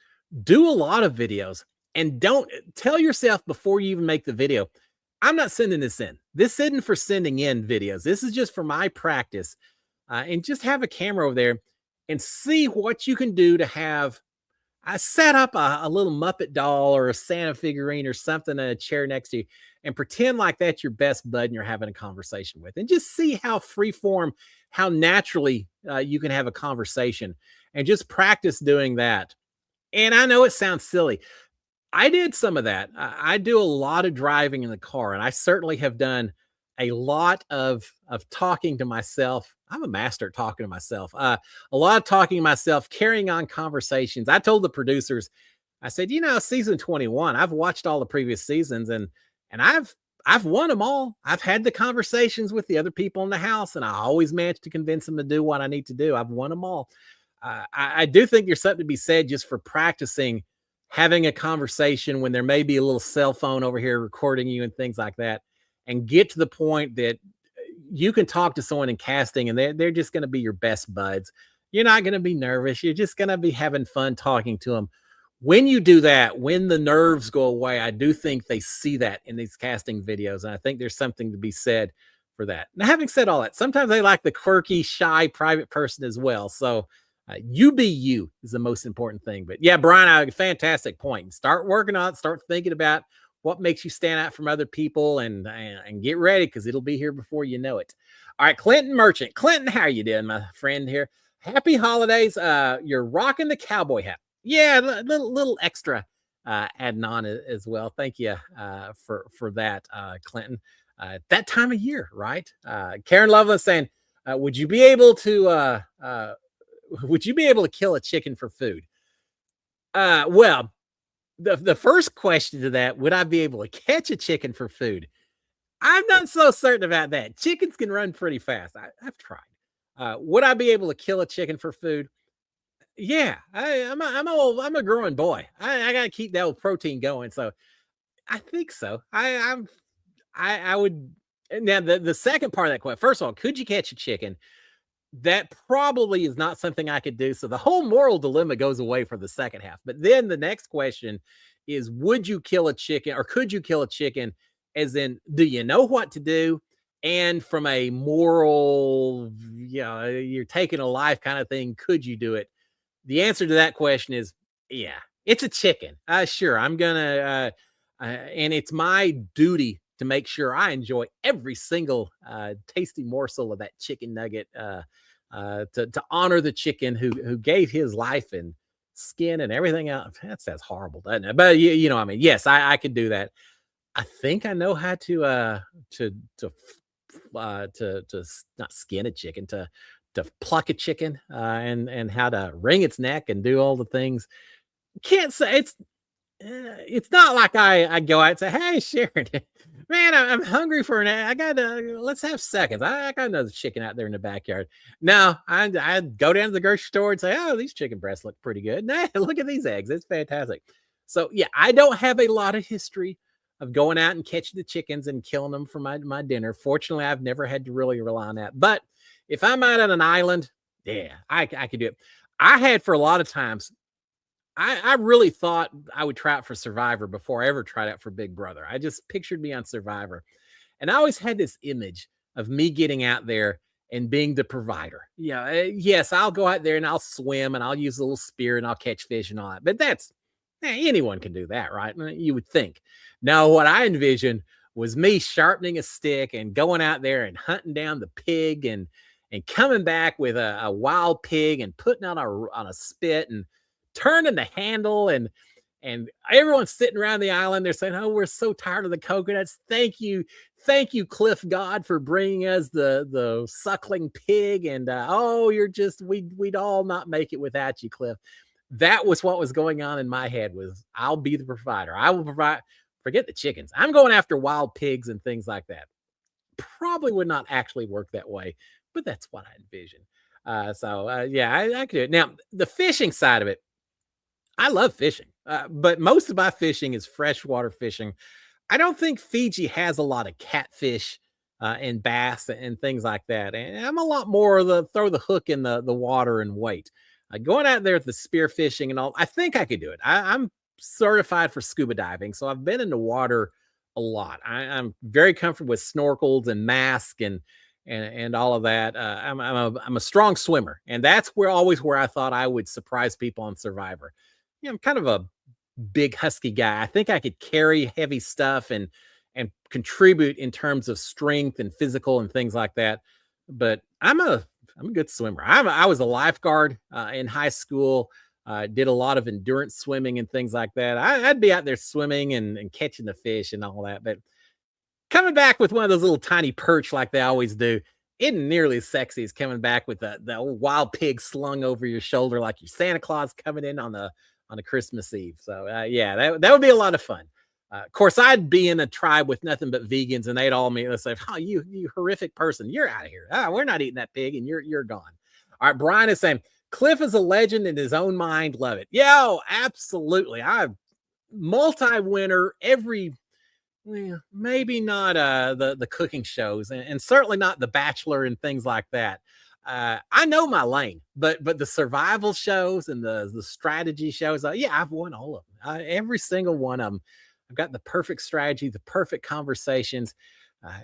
Do a lot of videos and don't tell yourself before you even make the video, I'm not sending this in. This isn't for sending in videos. This is just for my practice. And just have a camera over there and see what you can do to have. I set up a little Muppet doll or a Santa figurine or something in a chair next to you and pretend like that's your best bud and you're having a conversation with. And just see how freeform, how naturally you can have a conversation and just practice doing that. And I know it sounds silly. I did some of that. I do a lot of driving in the car, and I certainly have done a lot of talking to myself. I'm a master at talking to myself. A lot of talking to myself, carrying on conversations. I told the producers, I said, season 21, I've watched all the previous seasons, and I've won them all. I've had the conversations with the other people in the house, and I always managed to convince them to do what I need to do. I've won them all. I do think there's something to be said just for practicing having a conversation when there may be a little cell phone over here recording you and things like that, and get to the point that you can talk to someone in casting and they're just going to be your best buds. You're not going to be nervous. You're just going to be having fun talking to them. When you do that, when the nerves go away, I do think they see that in these casting videos. And I think there's something to be said for that. Now, having said all that, sometimes they like the quirky, shy, private person as well. So you be you is the most important thing. But yeah, Brian, a fantastic point. Start working on it. Start thinking about what makes you stand out from other people, and get ready because it'll be here before you know it. All right, Clinton Merchant. Clinton, how are you doing, my friend here? Happy holidays. You're rocking the cowboy hat. Yeah, little extra adding on as well. Thank you for that, Clinton. That time of year, right? Karen Loveland saying, would you be able to kill a chicken for food? Well, the first question to that, would I be able to catch a chicken for food? I'm not so certain about that. Chickens can run pretty fast. I've tried. Would I be able to kill a chicken for food? Yeah, I'm a growing boy. I got to keep that old protein going. So I think so. I would. Now the second part of that question. First of all, could you catch a chicken? That probably is not something I could do. So the whole moral dilemma goes away for the second half. But then the next question is, would you kill a chicken, or could you kill a chicken? As in, do you know what to do? And from a moral, you're taking a life kind of thing, could you do it? The answer to that question is, yeah, it's a chicken. Sure, I'm gonna, and it's my duty to make sure I enjoy every single tasty morsel of that chicken nugget, to honor the chicken who gave his life and skin and everything else. That sounds horrible, doesn't it? But you know, I mean, yes, I could do that. I think I know how to not skin a chicken, to pluck a chicken, and how to wring its neck and do all the things. Can't say it's not like I go out and say, "Hey, Sharon, man, I'm hungry for an. I got let's have seconds. I got another chicken out there in the backyard." No, I go down to the grocery store and say, "Oh, these chicken breasts look pretty good. Nah, look at these eggs. It's fantastic." So yeah, I don't have a lot of history of going out and catching the chickens and killing them for my dinner. Fortunately, I've never had to really rely on that. But if I'm out on an island, yeah, I could do it. I had for a lot of times. I really thought I would try out for Survivor before I ever tried out for Big Brother. I just pictured me on Survivor. And I always had this image of me getting out there and being the provider. Yeah, yes, I'll go out there and I'll swim and I'll use a little spear and I'll catch fish and all that. But anyone can do that, right? You would think. Now, what I envisioned was me sharpening a stick and going out there and hunting down the pig and coming back with a wild pig and putting on a spit and turning the handle and everyone's sitting around the island. They're saying, "Oh, we're so tired of the coconuts. Thank you, Cliff God, for bringing us the suckling pig." And oh, you're just we'd all not make it without you, Cliff. That was what was going on in my head. Was I'll be the provider. I will provide. Forget the chickens. I'm going after wild pigs and things like that. Probably would not actually work that way, but that's what I envision. Yeah, I could do it. Now, the fishing side of it, I love fishing, but most of my fishing is freshwater fishing. I don't think Fiji has a lot of catfish and bass and things like that. And I'm a lot more of the throw the hook in the water and wait. Going out there with the spear fishing and all, I think I could do it. I'm certified for scuba diving, so I've been in the water a lot. I'm very comfortable with snorkels and masks and all of that. I'm a strong swimmer, and that's where I thought I would surprise people on Survivor. I'm kind of a big husky guy. I think I could carry heavy stuff and contribute in terms of strength and physical and things like that. But I'm a good swimmer. I was a lifeguard in high school. Did a lot of endurance swimming and things like that. I'd be out there swimming and catching the fish and all that. But coming back with one of those little tiny perch like they always do isn't nearly as sexy as coming back with the old wild pig slung over your shoulder like your Santa Claus coming in on a Christmas Eve. So yeah, that would be a lot of fun. Of course, I'd be in a tribe with nothing but vegans, and they'd all meet and say, "Oh, you horrific person, you're out of here. We're not eating that pig, and you're gone." All right, Brian is saying Cliff is a legend in his own mind. Love it. Yo, absolutely. I'm multi-winner every. Well, maybe not the cooking shows, and certainly not The Bachelor and things like that. I know my lane, but the survival shows and the strategy shows, yeah, I've won all of them. Every single one of them. I've got the perfect strategy, the perfect conversations.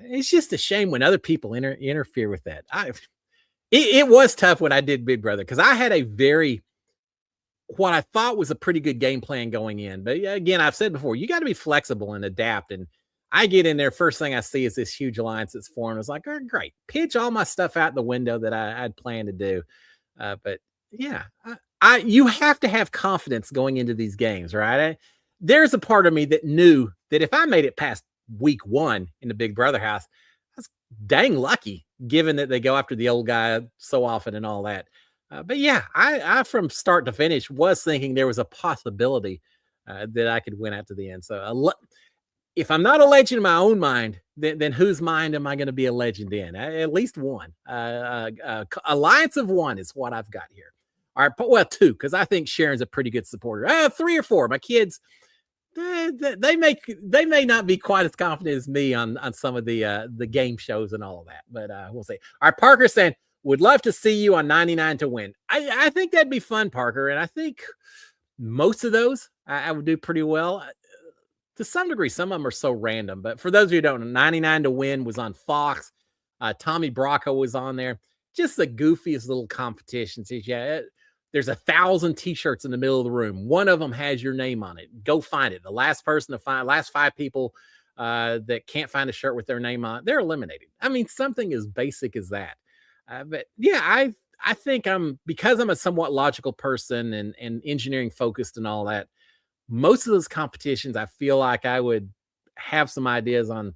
It's just a shame when other people interfere with that. It was tough when I did Big Brother because I had a very what I thought was a pretty good game plan going in. But yeah, again, I've said before, you got to be flexible and adapt. And I get in there, first thing I see is this huge alliance that's formed. I was like, oh, great, pitch all my stuff out the window that I'd planned to do. But yeah, you have to have confidence going into these games, right? There's a part of me that knew that if I made it past week one in the Big Brother house, that's dang lucky, given that they go after the old guy so often and all that. But yeah, I from start to finish was thinking there was a possibility that I could win out to the end. So if I'm not a legend in my own mind, then whose mind am I going to be a legend in? At least one. Alliance of one is what I've got here. All right, well, two, because I think Sharon's a pretty good supporter. Three or four. My kids, they may not be quite as confident as me on some of the game shows and all of that, but we'll see. All right, Parker saying, would love to see you on 99 to win. I think that'd be fun, Parker. And I think most of those I would do pretty well. To some degree, some of them are so random. But for those of you who don't know, 99 to win was on Fox. Tommy Bracco was on there. Just the goofiest little competitions. Yeah, there's 1,000 t-shirts in the middle of the room. One of them has your name on it. Go find it. The last person to find, last 5 people that can't find a shirt with their name on it, they're eliminated. I mean, something as basic as that. But yeah, I think because I'm a somewhat logical person and engineering focused and all that, most of those competitions, I feel like I would have some ideas on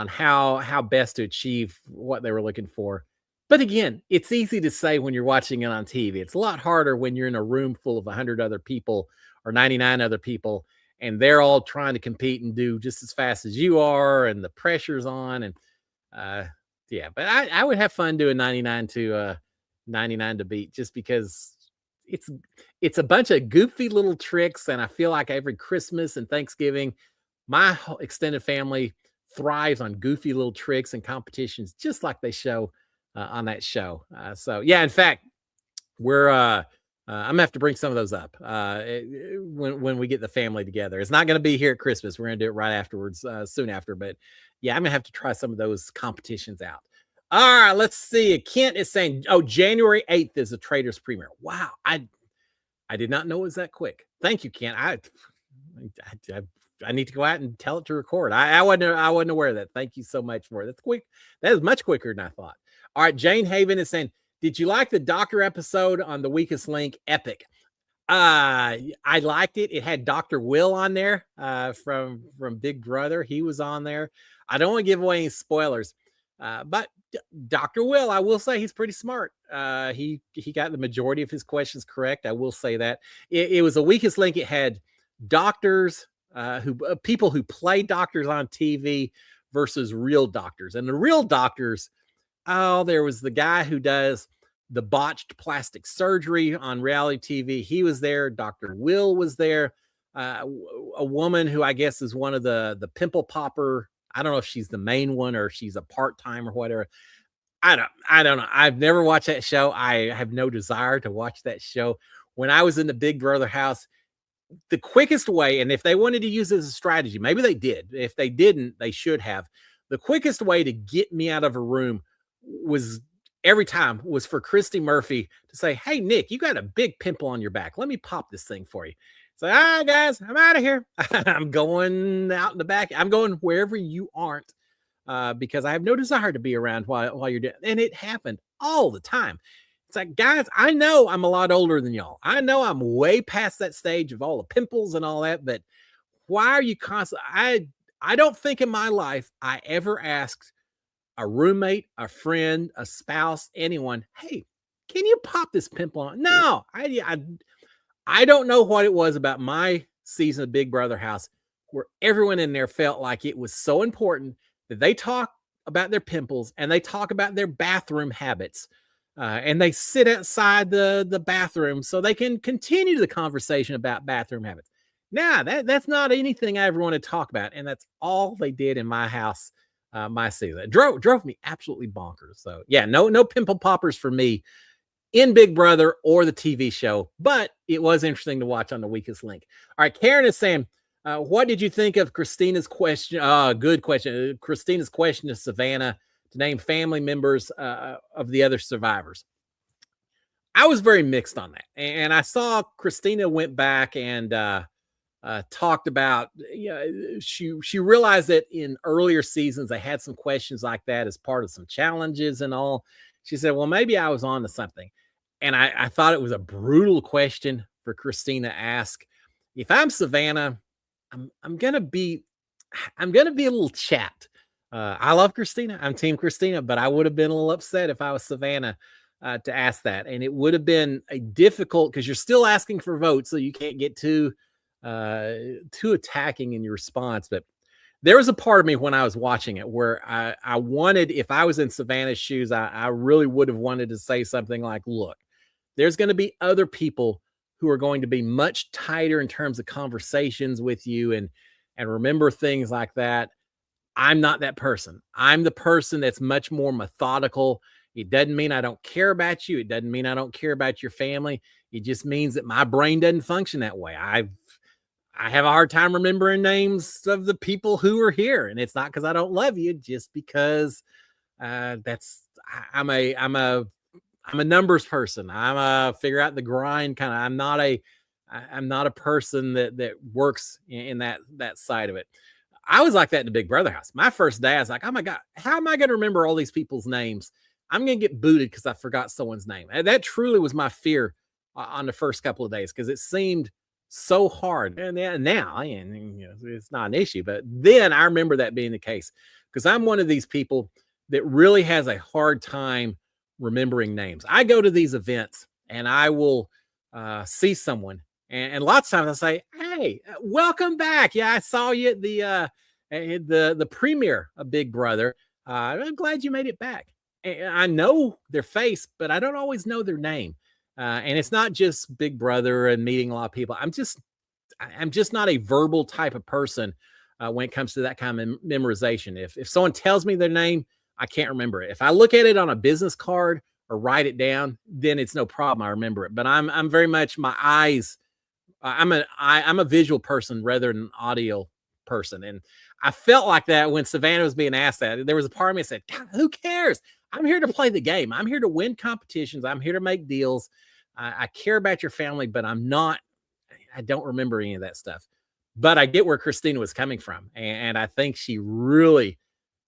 how best to achieve what they were looking for. But again, it's easy to say when you're watching it on TV. It's a lot harder when you're in a room full of 100 other people or 99 other people, and they're all trying to compete and do just as fast as you are, and the pressure's on. And yeah, but I would have fun doing 99 to beat, just because it's a bunch of goofy little tricks. And I feel like every Christmas and Thanksgiving, my extended family thrives on goofy little tricks and competitions, just like they show on that show. So yeah, in fact, we're I'm gonna have to bring some of those up when we get the family together. It's not gonna be here at Christmas. We're gonna do it right afterwards, soon after. But yeah, I'm gonna have to try some of those competitions out. All right, let's see. Kent is saying, oh, January 8th is a Traitors premiere. Wow, I did not know it was that quick. Thank you, Kent. I need to go out and tell it to record. I wasn't aware of that. Thank you so much for it. That's quick. That is much quicker than I thought. All right, Jane Haven is saying, did you like the doctor episode on the weakest link? Epic. I liked it. It had Dr. Will on there from Big Brother. He was on there. I don't want to give away any spoilers, but Dr. Will, I will say he's pretty smart. He got the majority of his questions correct. I will say that. It was the weakest link. It had doctors people who play doctors on TV versus real doctors. And the real doctors, there was the guy who does the botched plastic surgery on reality TV. He was there. Dr. Will was there. A woman who I guess is one of the pimple popper. I don't know if she's the main one or she's a part-time or whatever. I don't know. I've never watched that show. I have no desire to watch that show. When I was in the Big Brother house, the quickest way, and if they wanted to use it as a strategy, maybe they did. If they didn't, they should have. The quickest way to get me out of a room was for Christy Murphy to say, "Hey, Nick, you got a big pimple on your back. Let me pop this thing for you." So, guys, I'm out of here. I'm going out in the back. I'm going wherever you aren't because I have no desire to be around while you're doing. And it happened all the time. It's like, guys, I know I'm a lot older than y'all. I know I'm way past that stage of all the pimples and all that, but why are you constantly? I don't think in my life I ever asked a roommate, a friend, a spouse, anyone, "Hey, can you pop this pimple on?" No, I don't know what it was about my season of Big Brother house where everyone in there felt like it was so important that they talk about their pimples and they talk about their bathroom habits. And they sit outside the bathroom so they can continue the conversation about bathroom habits. Now, that's not anything I ever want to talk about. And that's all they did in my house, my season. It drove me absolutely bonkers. So, yeah, no pimple poppers for me in Big Brother or the TV show, but it was interesting to watch on the weakest link. All right, Karen is saying, what did you think of Christina's question? Good question. Christina's question to Savannah to name family members of the other survivors. I was very mixed on that. And I saw Christina went back and talked about, she realized that in earlier seasons, they had some questions like that as part of some challenges and all. She said, well, maybe I was on to something. And I thought it was a brutal question for Christina to ask. If I'm Savannah, I'm going to be a little chapped. I love Christina. I'm team Christina, but I would have been a little upset if I was Savannah to ask that. And it would have been a difficult, because you're still asking for votes, so you can't get too attacking in your response. But there was a part of me when I was watching it where I wanted, if I was in Savannah's shoes, I really would have wanted to say something like, look, there's going to be other people who are going to be much tighter in terms of conversations with you and remember things like that. I'm not that person. I'm the person that's much more methodical. It doesn't mean I don't care about you. It doesn't mean I don't care about your family. It just means that my brain doesn't function that way. I have a hard time remembering names of the people who are here. And it's not because I don't love you, just because I'm a numbers person. I'm a figure out the grind kind of. I'm not a person that works in that side of it. I was like that in the Big Brother house. My first day, I was like, oh my God, how am I going to remember all these people's names? I'm going to get booted because I forgot someone's name. And that truly was my fear on the first couple of days because it seemed so hard. And now it's not an issue. But then I remember that being the case because I'm one of these people that really has a hard time remembering names. I go to these events and I will see someone. And lots of times I say, "Hey, welcome back. Yeah, I saw you at the premiere of Big Brother. I'm glad you made it back." And I know their face, but I don't always know their name. And it's not just Big Brother and meeting a lot of people. I'm just not a verbal type of person when it comes to that kind of memorization. If someone tells me their name, I can't remember it. If I look at it on a business card or write it down, then it's no problem. I remember it. But I'm very much my eyes. I'm a visual person rather than an audio person. And I felt like that when Savannah was being asked that. There was a part of me that said, God, who cares? I'm here to play the game. I'm here to win competitions. I'm here to make deals. I care about your family, but I don't remember any of that stuff. But I get where Christina was coming from, and I think she really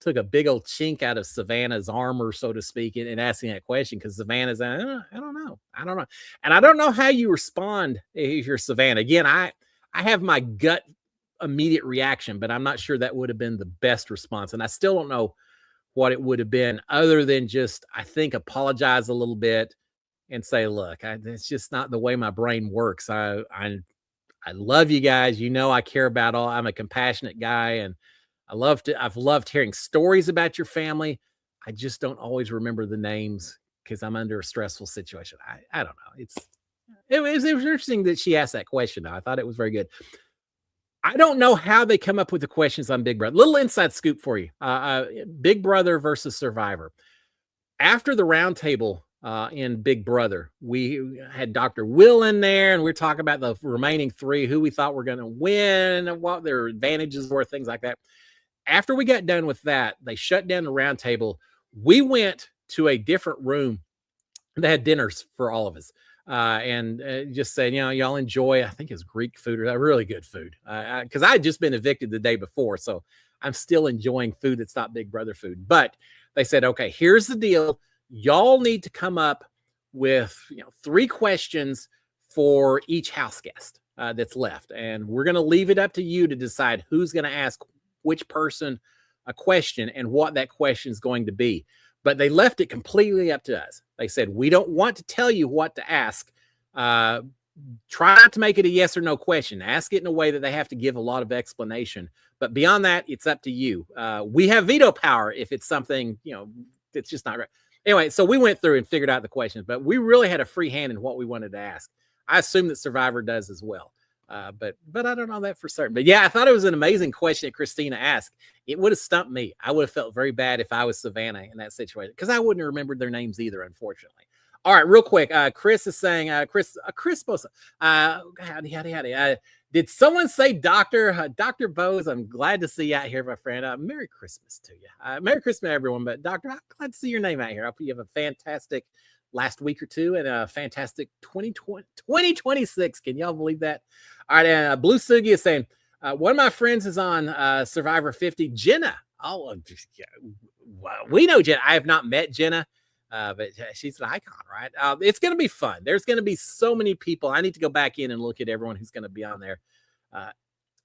took a big old chink out of Savannah's armor, so to speak, in asking that question because Savannah's, I don't know, and I don't know how you respond if you're Savannah. Again, I have my gut immediate reaction, but I'm not sure that would have been the best response, and I still don't know what it would have been other than just I think apologize a little bit and say, look, it's just not the way my brain works. I love you guys. You know, I care about all. I'm a compassionate guy, and I've loved hearing stories about your family. I just don't always remember the names because I'm under a stressful situation. I don't know. It was interesting that she asked that question. Though. I thought it was very good. I don't know how they come up with the questions on Big Brother. Little inside scoop for you. Big Brother versus Survivor. After the roundtable in Big Brother, we had Dr. Will in there, and we are talking about the remaining three, who we thought were going to win, and what their advantages were, things like that. After we got done with that, they shut down the roundtable. We went to a different room. They had dinners for all of us. And just saying, y'all enjoy, I think it's Greek food or really good food. Because I had just been evicted the day before. So I'm still enjoying food that's not Big Brother food. But they said, okay, here's the deal. Y'all need to come up with 3 questions for each house guest that's left. And we're going to leave it up to you to decide who's going to ask which person a question and what that question is going to be. But they left it completely up to us. They said, we don't want to tell you what to ask. Try not to make it a yes or no question. Ask it in a way that they have to give a lot of explanation. But beyond that, it's up to you. We have veto power if it's something, that's just not right. Anyway, so we went through and figured out the questions, but we really had a free hand in what we wanted to ask. I assume that Survivor does as well. But I don't know that for certain. But yeah, I thought it was an amazing question that Christina asked. It would have stumped me. I would have felt very bad if I was Savannah in that situation because I wouldn't have remembered their names either, unfortunately. All right, real quick. Chris is saying, Chris Bosa, howdy. Did someone say Dr. Bose? I'm glad to see you out here, my friend. Merry Christmas to you. Merry Christmas, everyone. But Doctor, I'm glad to see your name out here. I hope you have a fantastic last week or two and a fantastic 2026. Can y'all believe that? All right, Blue Sugi is saying, one of my friends is on Survivor 50, Jenna. Oh, we know Jenna. I have not met Jenna, but she's an icon, right? It's going to be fun. There's going to be so many people. I need to go back in and look at everyone who's going to be on there.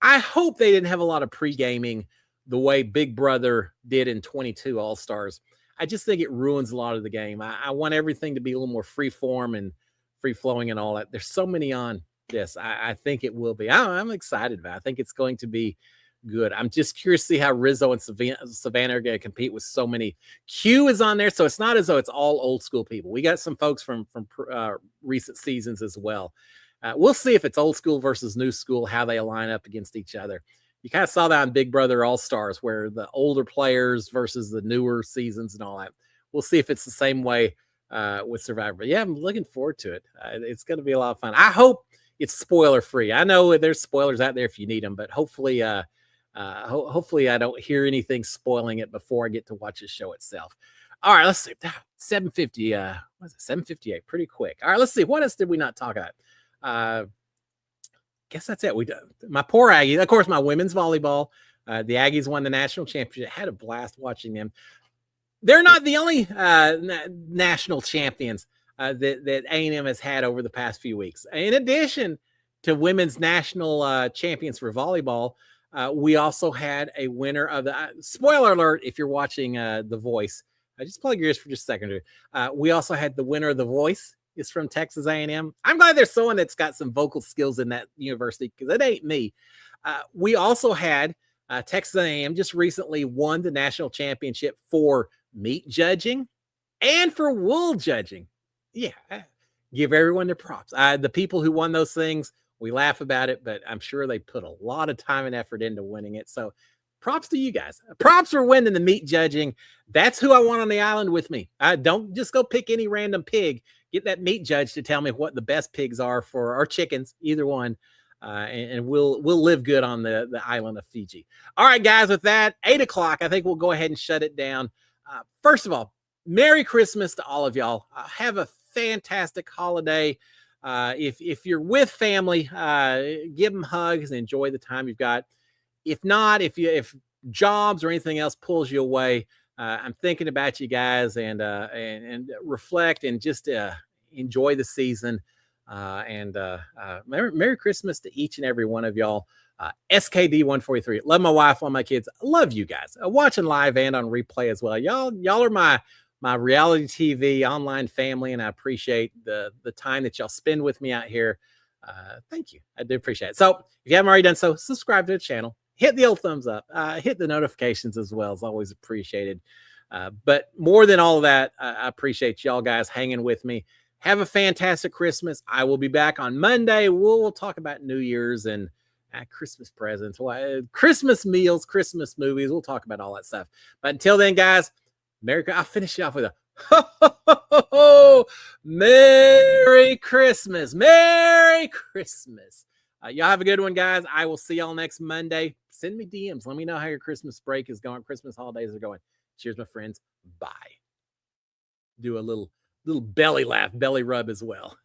I hope they didn't have a lot of pre-gaming the way Big Brother did in 22 All-Stars. I just think it ruins a lot of the game. I want everything to be a little more free form and free flowing and all that. There's so many on this. I think it will be. I'm excited about it. I think it's going to be good. I'm just curious to see how Rizzo and Savannah are going to compete with so many. Q is on there, so it's not as though it's all old school people. We got some folks from recent seasons as well. We'll see if it's old school versus new school, how they line up against each other. You kind of saw that on Big Brother All-Stars where the older players versus the newer seasons and all that. We'll see if it's the same way with Survivor. But yeah, I'm looking forward to it. It's going to be a lot of fun. I hope it's spoiler free. I know there's spoilers out there if you need them, but hopefully hopefully I don't hear anything spoiling it before I get to watch the show itself. All right, let's see. 750. What's it? 758. Pretty quick. All right, let's see. What else did we not talk about? Guess that's it. My poor Aggies. Of course, my women's volleyball. The Aggies won the national championship. I had a blast watching them. They're not the only national champions that A&M has had over the past few weeks. In addition to women's national champions for volleyball, we also had a winner of the spoiler alert. If you're watching The Voice, just plug your ears for just a second. We also had the winner of The Voice. Is from Texas A&M. I'm glad there's someone that's got some vocal skills in that university because it ain't me. We also had Texas A&M just recently won the national championship for meat judging and for wool judging. Yeah, give everyone their props. The people who won those things, we laugh about it, but I'm sure they put a lot of time and effort into winning it. So props to you guys. Props for winning the meat judging. That's who I want on the island with me. Don't just go pick any random pig. Get that meat judge to tell me what the best pigs are for our chickens, either one. And we'll live good on the island of Fiji. All right, guys, with that, 8 o'clock, I think we'll go ahead and shut it down. First of all, Merry Christmas to all of y'all. Have a fantastic holiday. If you're with family, give them hugs and enjoy the time you've got. If not, if jobs or anything else pulls you away, I'm thinking about you guys, and reflect and just enjoy the season. Merry Christmas to each and every one of y'all. SKD 143. Love my wife, love my kids. Love you guys. Watching live and on replay as well. Y'all are my reality TV online family, and I appreciate the time that y'all spend with me out here. Thank you. I do appreciate it. So if you haven't already done so, subscribe to the channel. Hit the old thumbs up. Hit the notifications as well. It's always appreciated. But more than all of that, I appreciate y'all guys hanging with me. Have a fantastic Christmas. I will be back on Monday. We'll talk about New Year's and Christmas presents, Christmas meals, Christmas movies. We'll talk about all that stuff. But until then, guys, I'll finish it off with a Merry Christmas. Merry Christmas. Y'all have a good one, guys. I will see y'all next Monday. Send me DMs. Let me know how your Christmas break is going. Christmas holidays are going. Cheers, my friends. Bye. Do a little belly laugh, belly rub as well.